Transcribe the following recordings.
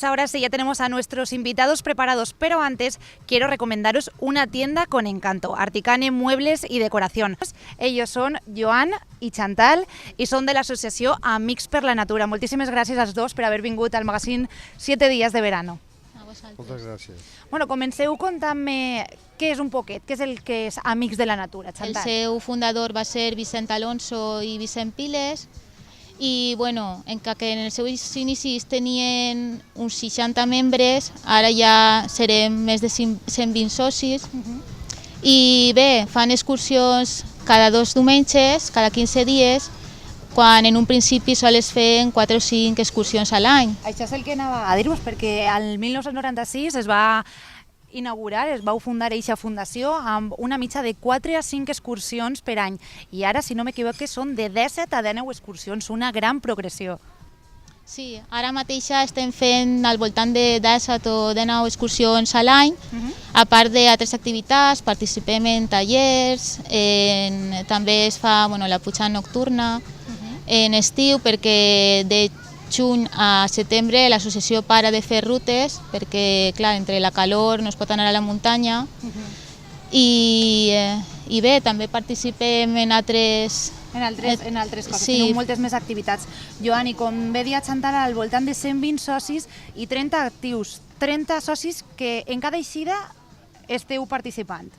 Pues ahora sí, ya tenemos a nuestros invitados preparados, pero antes quiero recomendaros una tienda con encanto, Articane Muebles y Decoración. Ellos son Joan i Chantal i són de l'associació Amics per la Natura. Moltíssimes gràcies als dos per haver vingut al magazín 7 dies de verano. Moltes gràcies. Bueno, comenceu contant-me què és un poquet, què és el que és Amics de la Natura, Chantal. El seu fundador va ser Vicent Alonso i Vicent Piles i bueno, que en els seus inicis tenien uns 60 membres, ara ja serem més de 120 socis i bé, fan excursions cada 2 diumenges, cada 15 dies, quan en un principi sols feien 4 o 5 excursions a l'any. Això és el que anava a dir-vos, perquè el 1996 es va inaugurar, es va fundar aquesta fundació amb una mitja de 4 a 5 excursions per any i ara, si no m'equivoco, són de 17 a 19 excursions, una gran progressió. Sí, ara mateix estem fent al voltant de 17 o 19 excursions a l'any, a part d'altres activitats, participem en tallers, també es fa la pujada nocturna, en estiu perquè de juny a setembre l'associació para de fer rutes perquè, clar, entre la calor no es pot anar a la muntanya i bé, també participem en altres coses, sí. teniu moltes més activitats. Joan, i com bé dia Chantal, al voltant de 120 socis i 30 actius, 30 socis que en cada eixida esteu participant.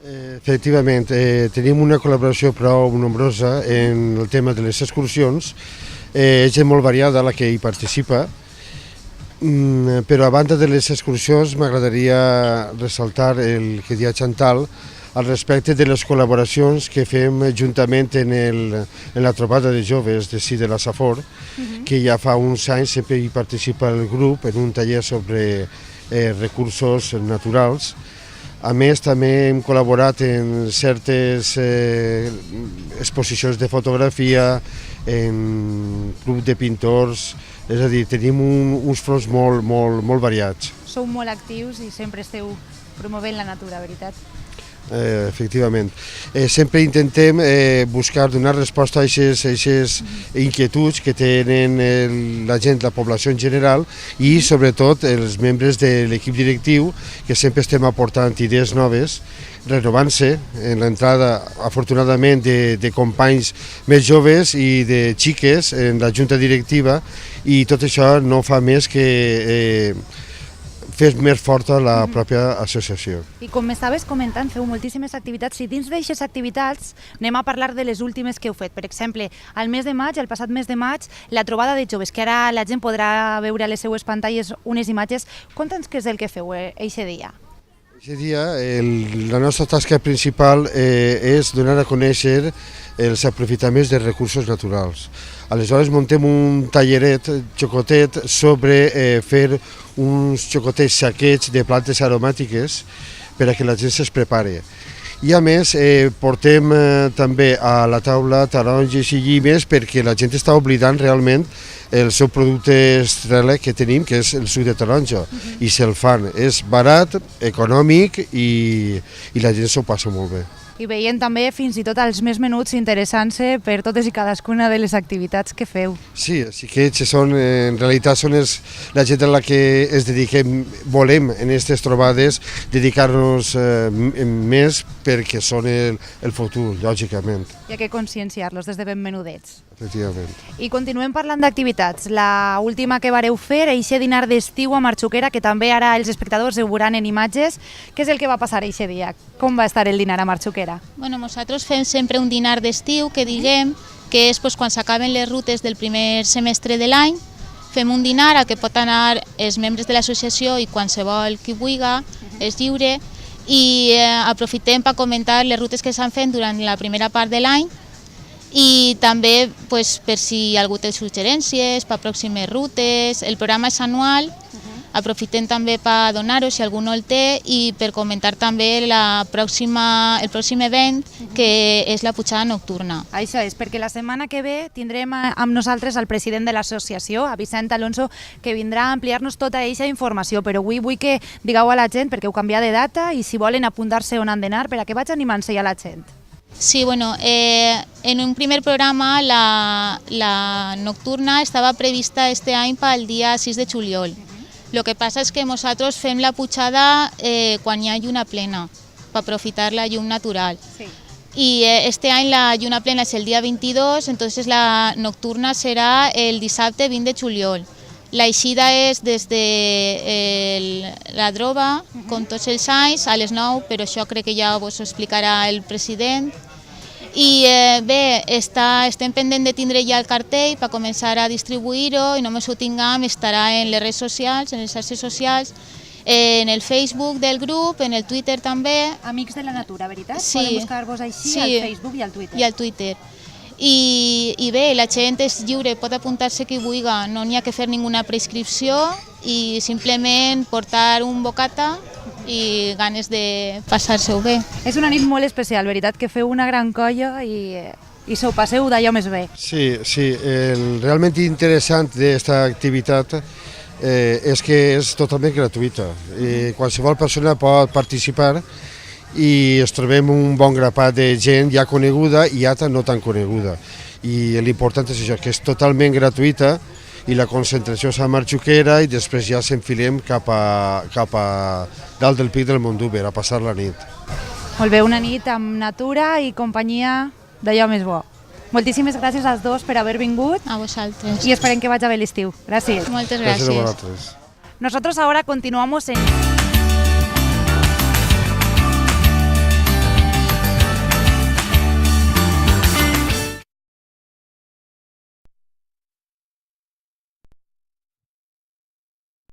Efectivament, tenim una col·laboració prou nombrosa en el tema de les excursions. És gent molt variada la que hi participa, però a banda de les excursions m'agradaria ressaltar el que deia Chantal al respecte de les col·laboracions que fem juntament en la trobada de joves d'ací de la Safor, que ja fa uns anys sempre hi participa el grup en un taller sobre recursos naturals. A més, també hem col·laborat en certes exposicions de fotografia, en club de pintors, és a dir, tenim uns fronts molt variats. Sou molt actius i sempre esteu promovent la natura, veritat? Efectivament. Sempre intentem buscar donar resposta a aquestes inquietuds que tenen la gent, la població en general i sobretot els membres de l'equip directiu, que sempre estem aportant idees noves, renovant-se en l'entrada, afortunadament, de companys més joves i de xiques en la junta directiva, i tot això no fa més que fer més forta la pròpia associació. I com m'estaves comentant, feu moltíssimes activitats i dins d'aquestes activitats anem a parlar de les últimes que heu fet. Per exemple, al mes de maig, el passat mes de maig, la trobada de joves, que ara la gent podrà veure a les seues pantalles unes imatges. Conta'ns què és el que feu aquest dia. Aquest dia la nostra tasca principal és donar a conèixer els aprofitaments de recursos naturals. Aleshores muntem un talleret xocotet sobre fer uns xocotets saquets de plantes aromàtiques per a que la gent se'ls prepari. I a més portem també a la taula taronges i llimes perquè la gent està oblidant realment el seu producte estrella que tenim, que és el suc de taronja, i se'l fan. És barat, econòmic i la gent s'ho passa molt bé. I veient també fins i tot els més menuts interessant-se per totes i cadascuna de les activitats que feu. Sí, que en realitat són la gent a la que ens dediquem, volem en aquestes trobades dedicar-nos més perquè són el futur, lògicament. Hi ha que conscienciar-los des de ben menudets. Efectivament. I continuem parlant d'activitats. La última que vareu fer, eixe dinar d'estiu a Marxuquera, que també ara els espectadors ho veuran en imatges. Què és el que va passar eixe dia? Com va estar el dinar a Marxuquera? Bueno, nosaltres fem sempre un dinar d'estiu, que diguem, que és quan s'acaben les rutes del primer semestre de l'any. Fem un dinar al que pot anar els membres de l'associació i qualsevol qui vulgui, és lliure, i aprofitem per comentar les rutes que s'han fet durant la primera part de l'any i també per si algú té suggerències per pròximes rutes. El programa és anual, aprofitem també per donar-ho si algú no el té i per comentar també el pròxim event, que és la pujada nocturna. Això és, perquè la setmana que ve tindrem amb nosaltres el president de l'associació, a Vicent Alonso, que vindrà a ampliar-nos tota aquesta informació, però avui vull que digueu a la gent, perquè heu canviat de data, i si volen apuntar-se on han d'anar, per a que vaig animant-se ja la gent. Sí, bueno, en un primer programa la nocturna estava prevista este any pel dia 6 de juliol. El que passa és que nosaltres fem la pujada quan hi ha lluna plena, per aprofitar la llum natural. Sí. Y este any la lluna plena és el dia 22, entonces la nocturna serà el dissabte 20 de juliol. La eixida és des de la Drova, com tots els anys, a les 9, però això crec que ja vos ho explicarà el president. I bé, estem pendent de tindre ja el cartell per començar a distribuir-ho i només ho tinguem, estarà en les redes socials, en les xarxes socials, en el Facebook del grup, en el Twitter també. Amics de la Natura, veritat? Sí. Podem buscar-vos així Sí. al Facebook i al Twitter. I al Twitter. I bé, la gent és lliure, pot apuntar-se qui vulgui, no n'hi ha que fer ninguna prescripció i simplement portar un bocata i ganes de passar-se-ho bé. És una nit molt especial, veritat, que feu una gran colla i se ho passeu d'allò més bé. Sí, sí, el realment interessant d'esta activitat és que és totalment gratuïta. Qualsevol persona pot participar i ens trobem un bon grapat de gent ja coneguda i altra no tan coneguda. I l'important és això, que és totalment gratuïta i la concentració és a Marxuquera i després ja s'enfilem cap a dalt del pic del Mondúber a passar la nit. Molt bé, una nit amb natura i companyia d'allò més bo. Moltíssimes gràcies als dos per haver vingut A vosaltres. y esperem que vaya bé l'estiu. Gràcies. Moltes Gràcies a gràcies. vosaltres. Nosotros ahora continuamos en...